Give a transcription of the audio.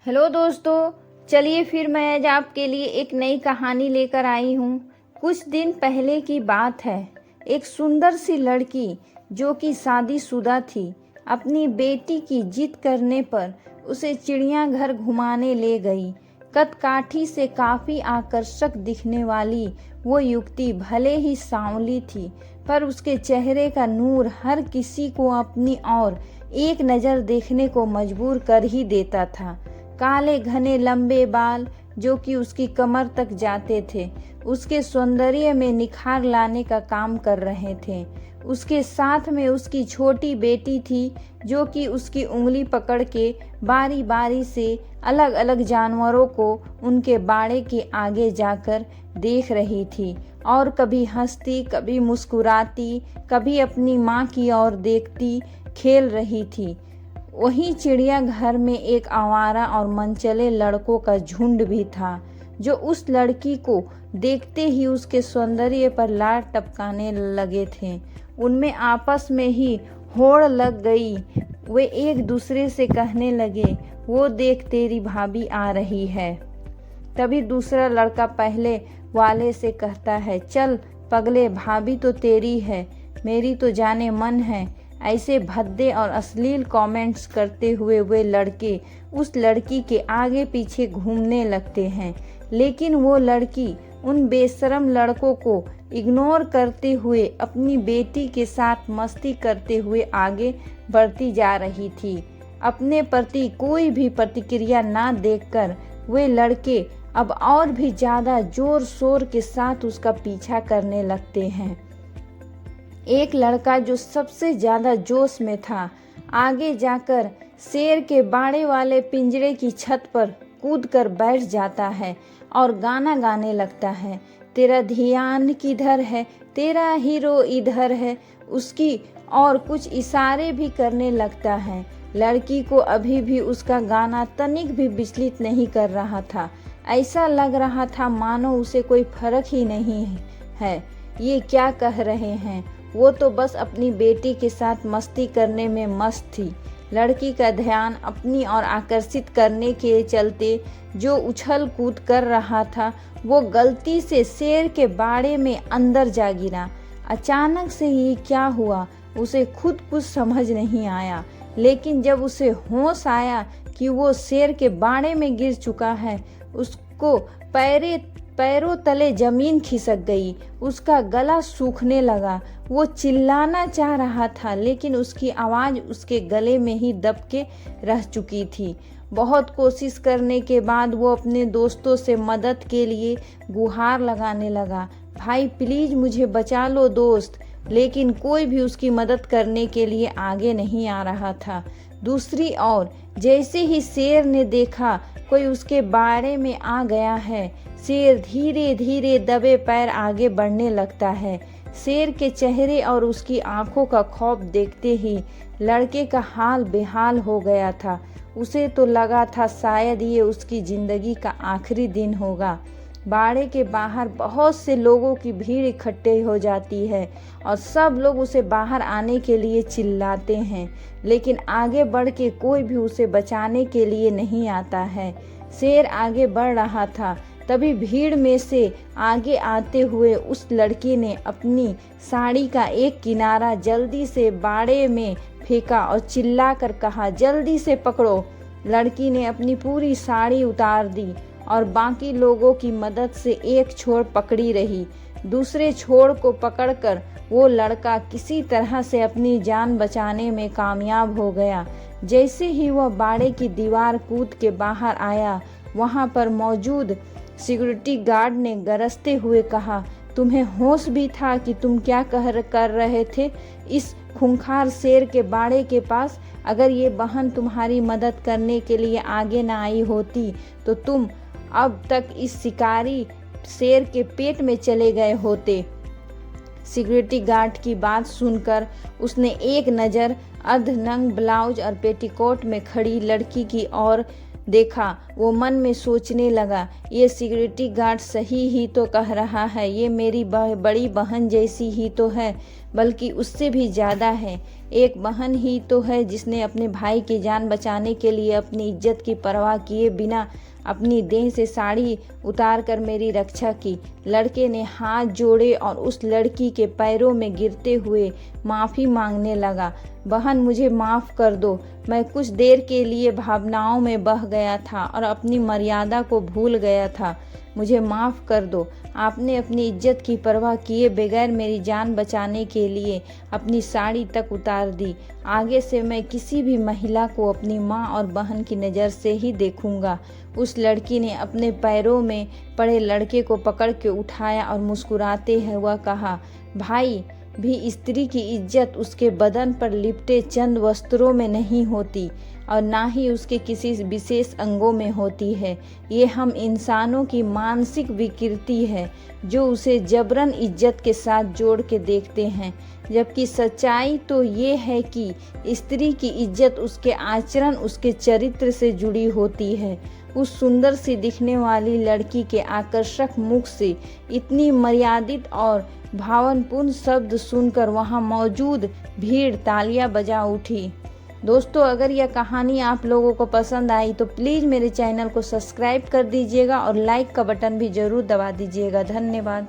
Hello दोस्तों, चलिए फिर मैं आज आपके लिए एक नई कहानी लेकर आई हूँ। कुछ दिन पहले की बात है। एक सुंदर सी लड़की जो कि शादीशुदा थी, अपनी बेटी की जिद करने पर उसे चिड़ियाघर घुमाने ले गई। कदकाठी से काफ़ी आकर्षक दिखने वाली वो युवती भले ही सांवली थी, पर उसके चेहरे का नूर हर किसी को अपनी ओर एक नज़र देखने को मजबूर कर ही देता था। काले घने लंबे बाल जो कि उसकी कमर तक जाते थे, उसके सौंदर्य में निखार लाने का काम कर रहे थे। उसके साथ में उसकी छोटी बेटी थी जो कि उसकी उंगली पकड़ के बारी बारी से अलग अलग जानवरों को उनके बाड़े के आगे जाकर देख रही थी और कभी हंसती, कभी मुस्कुराती, कभी अपनी माँ की ओर देखती, खेल रही थी। वहीं चिड़ियाघर में एक आवारा और मनचले लड़कों का झुंड भी था जो उस लड़की को देखते ही उसके सौंदर्य पर लार टपकाने लगे थे। उनमें आपस में ही होड़ लग गई। वे एक दूसरे से कहने लगे, वो देख तेरी भाभी आ रही है। तभी दूसरा लड़का पहले वाले से कहता है, चल पगले, भाभी तो तेरी है, मेरी तो जाने मन है। ऐसे भद्दे और अश्लील कमेंट्स करते हुए वे लड़के उस लड़की के आगे पीछे घूमने लगते हैं, लेकिन वो लड़की उन बेशरम लड़कों को इग्नोर करते हुए अपनी बेटी के साथ मस्ती करते हुए आगे बढ़ती जा रही थी। अपने प्रति कोई भी प्रतिक्रिया ना देखकर वे लड़के अब और भी ज़्यादा जोर शोर के साथ उसका पीछा करने लगते हैं। एक लड़का जो सबसे ज़्यादा जोश में था, आगे जाकर शेर के बाड़े वाले पिंजरे की छत पर कूदकर बैठ जाता है और गाना गाने लगता है, तेरा ध्यान किधर है, तेरा हीरो इधर है। उसकी और कुछ इशारे भी करने लगता है। लड़की को अभी भी उसका गाना तनिक भी विचलित नहीं कर रहा था। ऐसा लग रहा था मानो उसे कोई फर्क ही नहीं है, ये क्या कह रहे हैं। वो तो बस अपनी बेटी के साथ मस्ती करने में मस्त थी। लड़की का ध्यान अपनी ओर आकर्षित करने के चलते जो उछल कूद कर रहा था, वो गलती से शेर के बाड़े में अंदर जा गिरा। अचानक से ये क्या हुआ उसे खुद कुछ समझ नहीं आया, लेकिन जब उसे होश आया कि वो शेर के बाड़े में गिर चुका है, उसको पैरों तले जमीन खिसक गई। उसका गला सूखने लगा। वो चिल्लाना चाह रहा था, लेकिन उसकी आवाज़ उसके गले में ही दब के रह चुकी थी। बहुत कोशिश करने के बाद वो अपने दोस्तों से मदद के लिए गुहार लगाने लगा, भाई प्लीज़ मुझे बचा लो दोस्त। लेकिन कोई भी उसकी मदद करने के लिए आगे नहीं आ रहा था। दूसरी ओर जैसे ही शेर ने देखा कोई उसके बाड़े में आ गया है, शेर धीरे धीरे दबे पैर आगे बढ़ने लगता है। शेर के चेहरे और उसकी आंखों का खौफ देखते ही लड़के का हाल बेहाल हो गया था। उसे तो लगा था शायद ये उसकी ज़िंदगी का आखिरी दिन होगा। बाड़े के बाहर बहुत से लोगों की भीड़ इकट्ठे हो जाती है और सब लोग उसे बाहर आने के लिए चिल्लाते हैं, लेकिन आगे बढ़ के कोई भी उसे बचाने के लिए नहीं आता है। शेर आगे बढ़ रहा था, तभी भीड़ में से आगे आते हुए उस लड़की ने अपनी साड़ी का एक किनारा जल्दी से बाड़े में फेंका और चिल्लाकर कहा, जल्दी से पकड़ो। लड़की ने अपनी पूरी साड़ी उतार दी और बाकी लोगों की मदद से एक छोर पकड़ी रही। दूसरे छोर को पकड़कर वो लड़का किसी तरह से अपनी जान बचाने में कामयाब हो गया। जैसे ही वह बाड़े की दीवार कूद के बाहर आया, वहाँ पर मौजूद सिक्योरिटी गार्ड ने गरजते हुए कहा, तुम्हें होश भी था कि तुम क्या कर रहे थे इस खूंखार शेर के बाड़े के पास? अगर ये बहन तुम्हारी मदद करने के लिए आगे ना आई होती तो तुम अब तक इस शिकारी शेर के पेट में चले गए होते। सिक्योरिटी गार्ड की बात सुनकर उसने एक नज़र अर्धनग्न ब्लाउज और पेटीकोट में खड़ी लड़की की ओर देखा। वो मन में सोचने लगा, ये सिक्योरिटी गार्ड सही ही तो कह रहा है, ये मेरी बड़ी बहन जैसी ही तो है। बल्कि उससे भी ज़्यादा है। एक बहन ही तो है जिसने अपने भाई की जान बचाने के लिए अपनी इज्जत की परवाह किए बिना अपनी देह से साड़ी उतार कर मेरी रक्षा की। लड़के ने हाथ जोड़े और उस लड़की के पैरों में गिरते हुए माफ़ी मांगने लगा। बहन, मुझे माफ़ कर दो। मैं कुछ देर के लिए भावनाओं में बह गया था और अपनी मर्यादा को भूल गया था। मुझे माफ़ कर दो। आपने अपनी इज्जत की परवाह किए बगैर मेरी जान बचाने के लिए अपनी साड़ी तक उतार दी। आगे से मैं किसी भी महिला को अपनी माँ और बहन की नज़र से ही देखूंगा। उस लड़की ने अपने पैरों में पड़े लड़के को पकड़ के उठाया और मुस्कुराते हुए कहा, भाई भी स्त्री की इज्जत उसके बदन पर लिपटे चंद वस्त्रों में नहीं होती और ना ही उसके किसी विशेष अंगों में होती है। ये हम इंसानों की मानसिक विकृति है जो उसे जबरन इज्जत के साथ जोड़ के देखते हैं, जबकि सच्चाई तो ये है कि स्त्री की इज्जत उसके आचरण, उसके चरित्र से जुड़ी होती है। उस सुंदर सी दिखने वाली लड़की के आकर्षक मुख से इतनी मर्यादित और भावपूर्ण शब्द सुनकर वहां मौजूद भीड़ तालियां बजा उठी। दोस्तों, अगर यह कहानी आप लोगों को पसंद आई तो प्लीज़ मेरे चैनल को सब्सक्राइब कर दीजिएगा और लाइक का बटन भी ज़रूर दबा दीजिएगा। धन्यवाद।